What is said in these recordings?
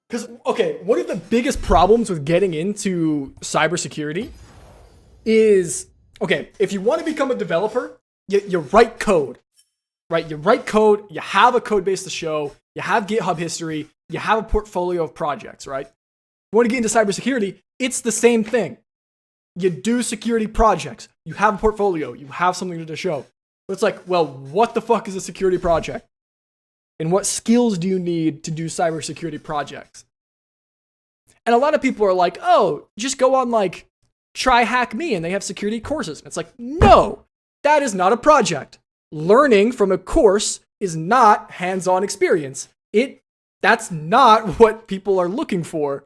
Because, okay, one of the biggest problems with getting into cybersecurity is, okay, if you want to become a developer, you write code, right? You write code, you have a code base to show, you have GitHub history, you have a portfolio of projects, right? You want to get into cybersecurity, it's the same thing. You do security projects, you have a portfolio, you have something to show. But it's like, well, what the fuck is a security project? And what skills do you need to do cybersecurity projects? And a lot of people are like, oh, just go on like Try Hack Me and they have security courses. And it's like, no, that is not a project. Learning from a course is not hands-on experience. That's not what people are looking for.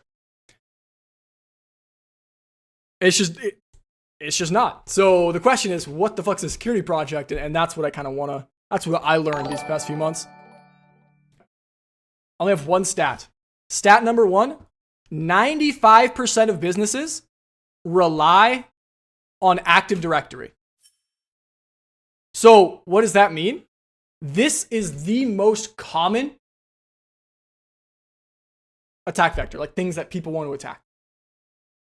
It's just not. So the question is, what the fuck's a security project? And that's what that's what I learned these past few months. I only have one stat. Stat number one, 95% of businesses rely on Active Directory. So what does that mean? This is the most common attack vector, like things that people want to attack,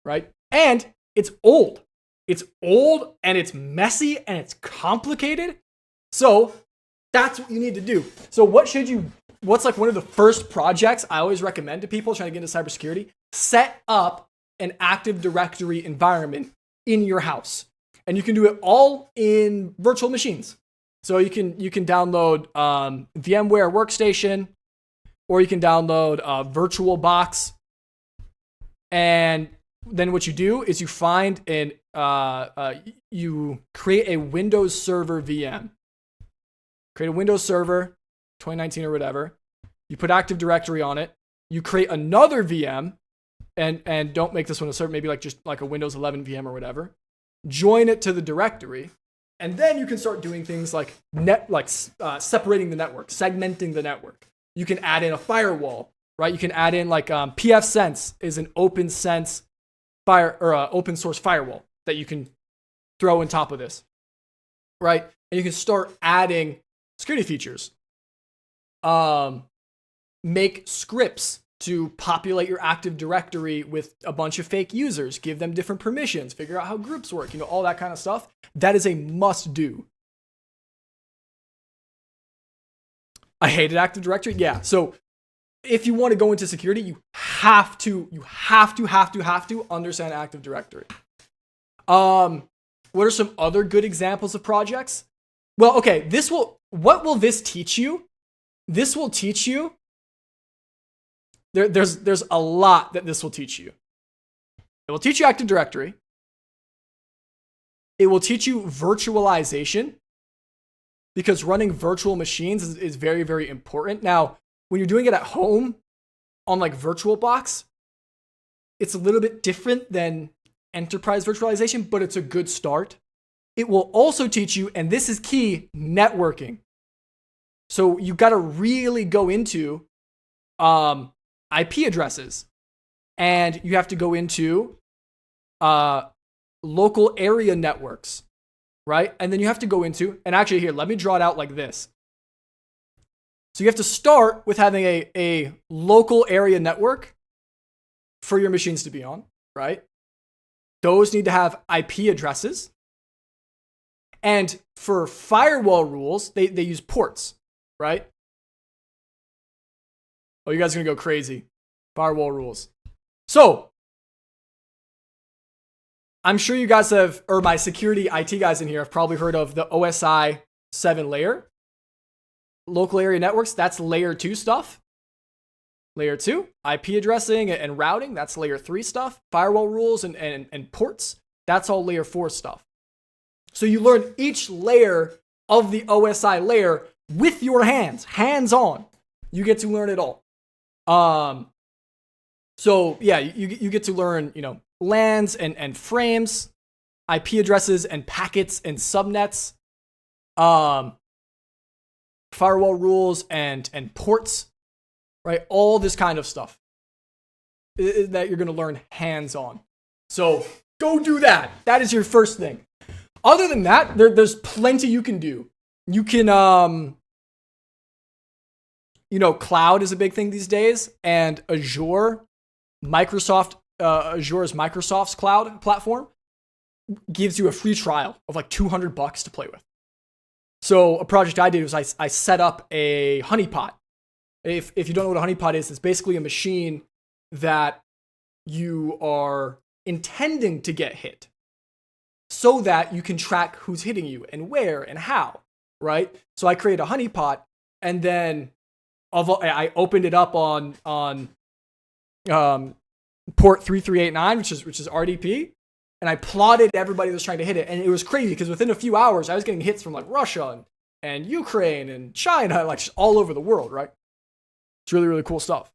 right? And it's old. It's old and it's messy and it's complicated. So that's what you need to do. So what's like one of the first projects I always recommend to people trying to get into cybersecurity? Set up an Active Directory environment in your house. And you can do it all in virtual machines. So you can download VMware Workstation, or you can download VirtualBox. And then what you do is you find you create a Windows Server VM. Create a Windows Server, 2019 or whatever. You put Active Directory on it. You create another VM, and don't make this one a server, maybe like just like a Windows 11 VM or whatever. Join it to the directory, and then you can start doing things like separating the network, segmenting the network. You can add in a firewall, right? You can add in like pfSense is an open source firewall that you can throw on top of this, right? And you can start adding security features. Make scripts to populate your Active Directory with a bunch of fake users, give them different permissions, figure out how groups work, all that kind of stuff. That is a must do. I hated Active Directory. Yeah. So if you want to go into security, you have to understand Active Directory. What are some other good examples of projects? Well, okay, what will this teach you? This will teach you, there's a lot that this will teach you. It will teach you Active Directory. It will teach you virtualization, because running virtual machines is very, very important. Now, when you're doing it at home on like VirtualBox, it's a little bit different than enterprise virtualization, but it's a good start. It will also teach you, and this is key, networking. So you got to really go into IP addresses, and you have to go into local area networks, right? And then you have to go into, and actually here, let me draw it out like this. So you have to start with having a local area network for your machines to be on, right? Those need to have IP addresses. And for firewall rules, they use ports, right? Oh, you guys are going to go crazy. Firewall rules. So, I'm sure you guys have, or my security IT guys in here have probably heard of the OSI 7 layer. Local area networks, that's layer 2 stuff. Layer 2, IP addressing and routing, that's layer 3 stuff. Firewall rules and ports, that's all layer 4 stuff. So you learn each layer of the OSI layer with your hands on. You get to learn it all. So yeah, you get to learn, LANs and frames, IP addresses and packets and subnets, firewall rules and ports, right? All this kind of stuff that you're going to learn hands on. So go do that. That is your first thing. Other than that, there's plenty you can do. You can cloud is a big thing these days, and Azure's Microsoft's cloud platform gives you a free trial of like $200 to play with. So a project I did was I set up a honeypot. If you don't know what a honeypot is, it's basically a machine that you are intending to get hit so that you can track who's hitting you and where and how, right? So I created a honeypot, and then I opened it up on port 3389, which is RDP, and I plotted everybody that was trying to hit it, and it was crazy because within a few hours I was getting hits from like Russia and Ukraine and China, like just all over the world, right? It's really, really cool stuff.